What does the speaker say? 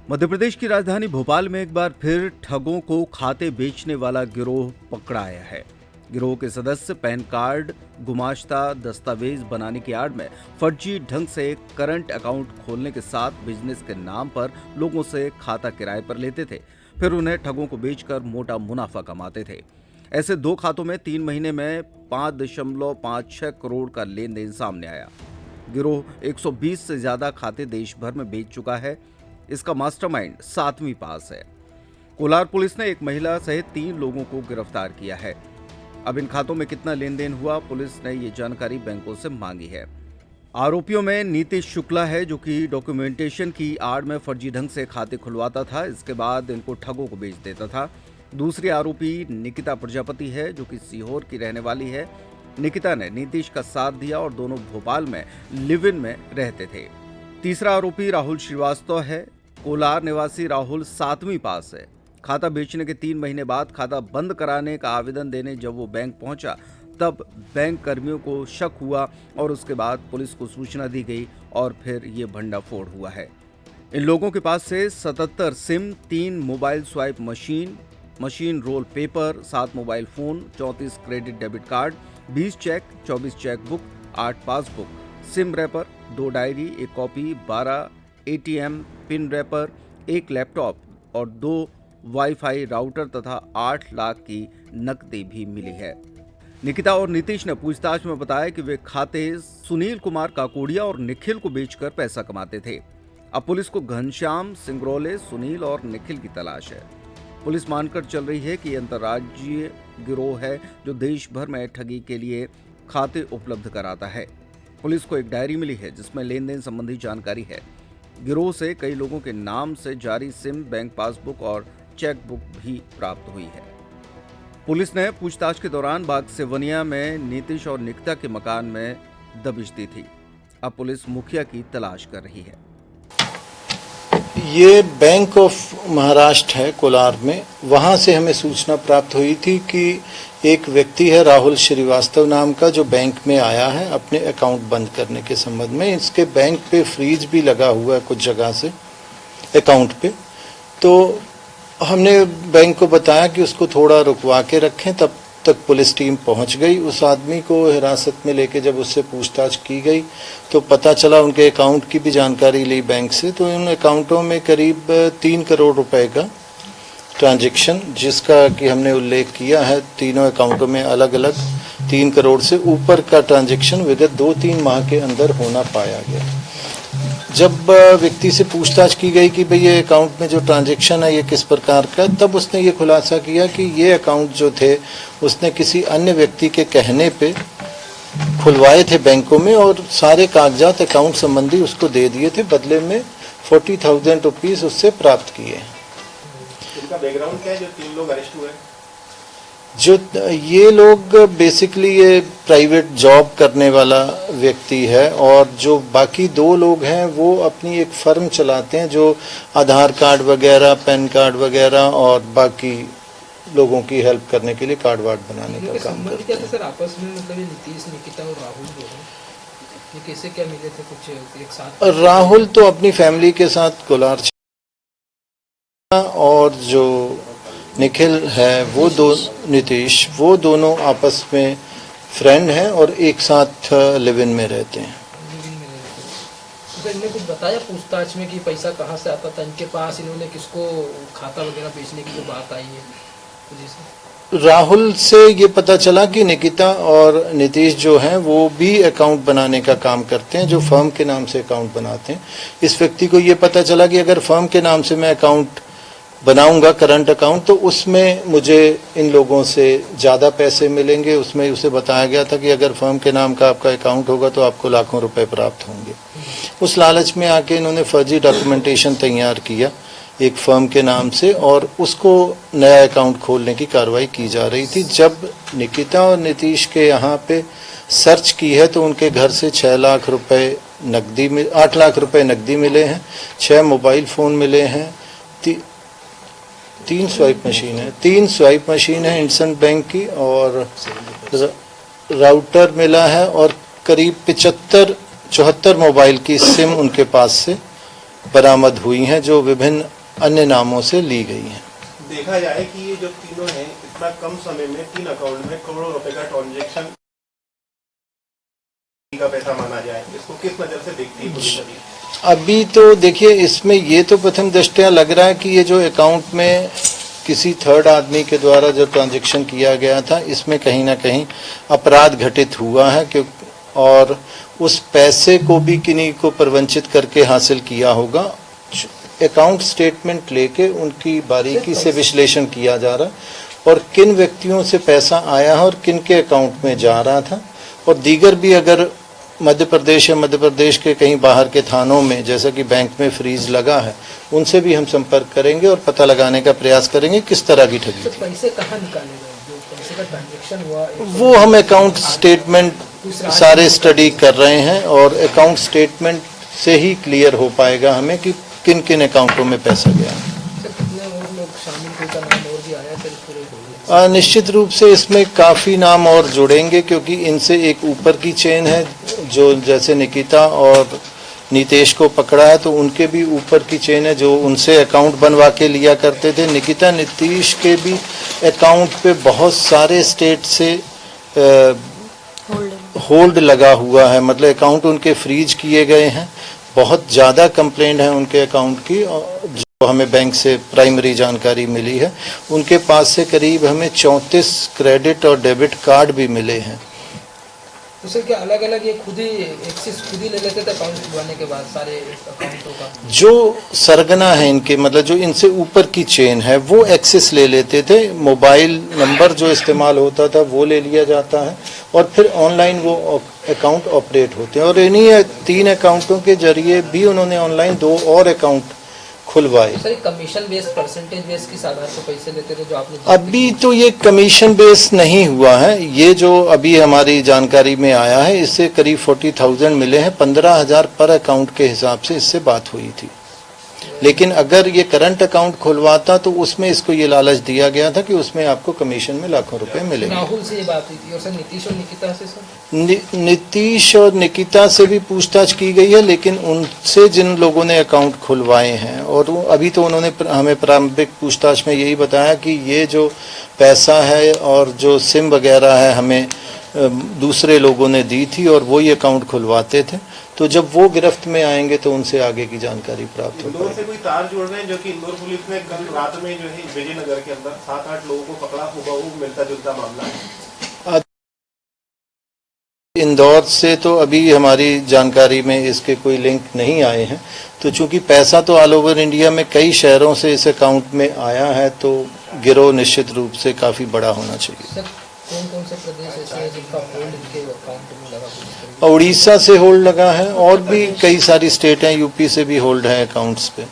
मध्य प्रदेश की राजधानी भोपाल में एक बार फिर ठगों को खाते बेचने वाला गिरोह पकड़ा आया है। गिरोह के सदस्य पैन कार्ड, गुमाश्ता दस्तावेज बनाने की आड़ में फर्जी ढंग से एक करंट अकाउंट खोलने के साथ बिजनेस के नाम पर लोगों से खाता किराए पर लेते थे, फिर उन्हें ठगों को बेचकर मोटा मुनाफा कमाते थे। ऐसे 2 खातों में 3 महीने में 5.56 करोड़ का लेन देन सामने आया। गिरोह 120 से ज्यादा खाते देश भर में बेच चुका है। इसका मास्टरमाइंड 7वीं पास है। कोलार पुलिस ने एक महिला सहित 3 लोगों को गिरफ्तार किया है। अब इन खातों में कितना लेन देन हुआ, पुलिस ने ये जानकारी बैंकों से मांगी है। आरोपियों में नीतीश शुक्ला है, जो कि डॉक्यूमेंटेशन की आड़ में फर्जी ढंग से खाते खुलवाता था, इसके बाद इनको ठगों को बेच देता था। दूसरी आरोपी निकिता प्रजापति है, जो कि सीहोर की रहने वाली है। निकिता ने नीतीश का साथ दिया और दोनों भोपाल में लिव इन में रहते थे। तीसरा आरोपी राहुल श्रीवास्तव है। कोलार निवासी राहुल 7वीं पास है। खाता बेचने के 3 महीने बाद खाता बंद कराने का आवेदन देने जब वो बैंक पहुंचा, तब बैंक कर्मियों को शक हुआ और उसके बाद पुलिस को सूचना दी गई और फिर ये भंडाफोड़ हुआ है। इन लोगों के पास से 77 SIM, 3 mobile swipe machine roll paper, 7 mobile phone, 34 credit debit card, 20 cheque, 24 chequebook, 8 passbook, SIM wrapper, 2 diary, 1 copy, 12 ATM PIN wrapper, 1 laptop और 2 वाईफाई राउटर तथा 8 लाख की नकदी भी मिली है। निकिता और नीतीश ने पूछताछ में बताया कि वे खाते सुनील कुमार काकोड़िया और निखिल को बेचकर पैसा कमाते थे। अब पुलिस को घनश्याम, सिंगरौले, सुनील और निखिल की तलाश है। पुलिस मानकर चल रही है कि अंतर्राज्यीय गिरोह है जो देश भर में ठगी के लिए खाते उपलब्ध कराता है। पुलिस को एक डायरी मिली है जिसमें लेन देन संबंधी जानकारी है। गिरोह से कई लोगों के नाम से जारी सिम, बैंक पासबुक और चेकबुक भी प्राप्त हुई है। पुलिस ने पूछताछ के दौरान बाग सेवनिया में नीतीश और निकिता के मकान में दबिश दी थी। अब पुलिस मुखिया की तलाश कर रही है। ये बैंक ऑफ महाराष्ट्र है कोलार में, वहाँ से हमें सूचना प्राप्त हुई थी कि एक व्यक्ति है राहुल श्रीवास्तव नाम का, जो बैंक में आया है अपने अकाउंट बंद करने के संबंध में। इसके बैंक पे फ्रीज भी लगा हुआ है कुछ जगह से अकाउंट पे। तो हमने बैंक को बताया कि उसको थोड़ा रुकवा के रखें। तब तक पुलिस टीम पहुंच गई। उस आदमी को हिरासत में लेके जब उससे पूछताछ की गई तो पता चला, उनके अकाउंट की भी जानकारी ली बैंक से, तो उन अकाउंटों में करीब 3 करोड़ रुपए का ट्रांजैक्शन, जिसका कि हमने उल्लेख किया है, तीनों अकाउंटों में अलग अलग 3 करोड़ से ऊपर का ट्रांजैक्शन विगत 2-3 माह के अंदर होना पाया गया। जब व्यक्ति से पूछताछ की गई कि भाई ये अकाउंट में जो ट्रांजैक्शन है ये किस प्रकार का, तब उसने ये खुलासा किया कि ये अकाउंट जो थे उसने किसी अन्य व्यक्ति के कहने पे खुलवाए थे बैंकों में और सारे कागजात अकाउंट संबंधी उसको दे दिए थे, बदले में 40,000 रुपीज उससे प्राप्त किए। इनका बैकग्राउंड क्या है जो 3 लोग अरेस्ट हुए? जो ये लोग बेसिकली ये प्राइवेट जॉब करने वाला व्यक्ति है और जो बाकी 2 लोग हैं वो अपनी एक फर्म चलाते हैं जो आधार कार्ड वगैरह, पैन कार्ड वगैरह और बाकी लोगों की हेल्प करने के लिए कार्ड वार्ड बनाने का काम करते हैं। सर आपस में मतलब नीतीश, निकिता और राहुल जो है ये कैसे क्या मिले थे कुछ एक साथ? राहुल तो अपनी फैमिली के साथ कोलार और जो निखिल है वो नीतीश, वो दोनों आपस में फ्रेंड हैं और एक साथ लिव इन में रहते हैं। तो इन्होंने कुछ बताया पूछताछ में कि पैसा कहाँ से आता था इनके पास, इन्होंने किसको खाता वगैरह बेचने की जो बात आई है? राहुल से ये पता चला कि निकिता और नीतीश जो हैं वो भी अकाउंट बनाने का काम करते हैं, जो फर्म के नाम से अकाउंट बनाते हैं। इस व्यक्ति को ये पता चला कि अगर फर्म के नाम से मैं अकाउंट बनाऊंगा करंट अकाउंट, तो उसमें मुझे इन लोगों से ज़्यादा पैसे मिलेंगे। उसमें उसे बताया गया था कि अगर फर्म के नाम का आपका अकाउंट होगा तो आपको लाखों रुपए प्राप्त होंगे। उस लालच में आके इन्होंने फर्जी डॉक्यूमेंटेशन तैयार किया एक फर्म के नाम से और उसको नया अकाउंट खोलने की कार्रवाई की जा रही थी। जब निकिता और नीतीश के यहाँ पे सर्च की है तो उनके घर से 6 लाख रुपए नकदी में 8 लाख रुपए नकदी मिले हैं, 6 मोबाइल फ़ोन मिले हैं, 3 स्वाइप मशीन है इंडसइंड बैंक की और राउटर मिला है और करीब 74 मोबाइल की सिम उनके पास से बरामद हुई हैं जो विभिन्न अन्य नामों से ली गई हैं। देखा जाए कि ये जो तीनों हैं इतना कम समय में 3 अकाउंट में करोड़ों रुपए का ट्रांजैक्शन का पैसा माना जाए, इसको किस नजर से देखती है पुलिस अभी? अभी तो देखिए, इसमें ये तो प्रथम दृष्टया लग रहा है कि ये जो अकाउंट में किसी थर्ड आदमी के द्वारा जो ट्रांजैक्शन किया गया था, इसमें कहीं ना कहीं अपराध घटित हुआ है, क्यों और उस पैसे को भी किन्हीं को प्रवंचित करके हासिल किया होगा। अकाउंट स्टेटमेंट लेके उनकी बारीकी से विश्लेषण किया जा रहा है और किन व्यक्तियों से पैसा आया है और किन के अकाउंट में जा रहा था, और दीगर भी अगर मध्य प्रदेश या मध्य प्रदेश के कहीं बाहर के थानों में जैसा कि बैंक में फ्रीज लगा है, उनसे भी हम संपर्क करेंगे और पता लगाने का प्रयास करेंगे किस तरह की ठगी तो थी। पैसे कहाँ निकाले गए, जो पैसे का ट्रांजैक्शन हुआ वो हम अकाउंट स्टेटमेंट सारे स्टडी कर रहे हैं और अकाउंट स्टेटमेंट से ही क्लियर हो पाएगा हमें कि किन किन अकाउंटों में पैसा गया। सर कितने और लोग शामिल, कोई का नाम और भी आया फिर पूरे? निश्चित रूप से इसमें काफ़ी नाम और जुड़ेंगे, क्योंकि इनसे एक ऊपर की चेन है जो जैसे निकिता और नीतेश को पकड़ा है, तो उनके भी ऊपर की चेन है जो उनसे अकाउंट बनवा के लिया करते थे। निकिता नीतीश के भी अकाउंट पे बहुत सारे स्टेट से होल्ड लगा हुआ है, मतलब अकाउंट उनके फ्रीज किए गए हैं। बहुत ज़्यादा कंप्लेंट है उनके अकाउंट की, जो हमें बैंक से प्राइमरी जानकारी मिली है। उनके पास से करीब हमें 34 क्रेडिट और डेबिट कार्ड भी मिले हैं। तो सर क्या अलग अलग ये खुद ही एक्सेस खुद ही ले लेते थे अकाउंट खुलवाने के बाद सारे अकाउंटों का? जो सरगना है इनके, मतलब जो इनसे ऊपर की चेन है, वो एक्सेस ले लेते थे। मोबाइल नंबर जो इस्तेमाल होता था वो ले लिया जाता है और फिर ऑनलाइन वो अकाउंट ऑपरेट होते हैं। और इन्हीं 3 अकाउंटों के जरिए भी उन्होंने ऑनलाइन 2 और अकाउंट खुलवाए। Sir commission based percentage based किस आधार पर पैसे लेते थे जो आपने? अभी तो ये कमीशन बेस नहीं हुआ है, ये जो अभी हमारी जानकारी में आया है इससे करीब 40,000 मिले हैं। 15,000 पर अकाउंट के हिसाब से इससे बात हुई थी। लेकिन अगर ये करंट अकाउंट खुलवाता तो उसमें इसको ये लालच दिया गया था कि उसमें आपको कमीशन में लाखों रुपए मिलेंगे। राहुल से ये बात हुई थी और सर नीतीश और निकिता से? सर नीतीश और निकिता से भी पूछताछ की गई है, लेकिन उनसे जिन लोगों ने अकाउंट खुलवाए हैं, और अभी तो उन्होंने हमें प्रारंभिक पूछताछ में यही बताया कि ये जो पैसा है और जो सिम वगैरह है हमें दूसरे लोगों ने दी थी और वो ये अकाउंट खुलवाते थे। तो जब वो गिरफ्त में आएंगे तो उनसे आगे की जानकारी प्राप्त हो इंदौर से कोई तार जोड़ रहे हैं, जो कि इंदौर पुलिस ने कल रात में जो है विजयनगर के अंदर 7-8 लोगों को पकड़ा, हुबहू मिलता जुलता मामला है। इंदौर से तो अभी हमारी जानकारी में इसके कोई लिंक नहीं आए हैं। तो चूंकि पैसा तो ऑल ओवर इंडिया में कई शहरों से इस अकाउंट में आया है, तो गिरोह निश्चित रूप से काफ़ी बड़ा होना चाहिए। सर कौन कौन से प्रदेश ऐसे हैं जिनका होल्ड इनके अकाउंट में लगा? उड़ीसा से होल्ड लगा है और भी कई सारी स्टेट हैं, यूपी से भी होल्ड है अकाउंट्स पे।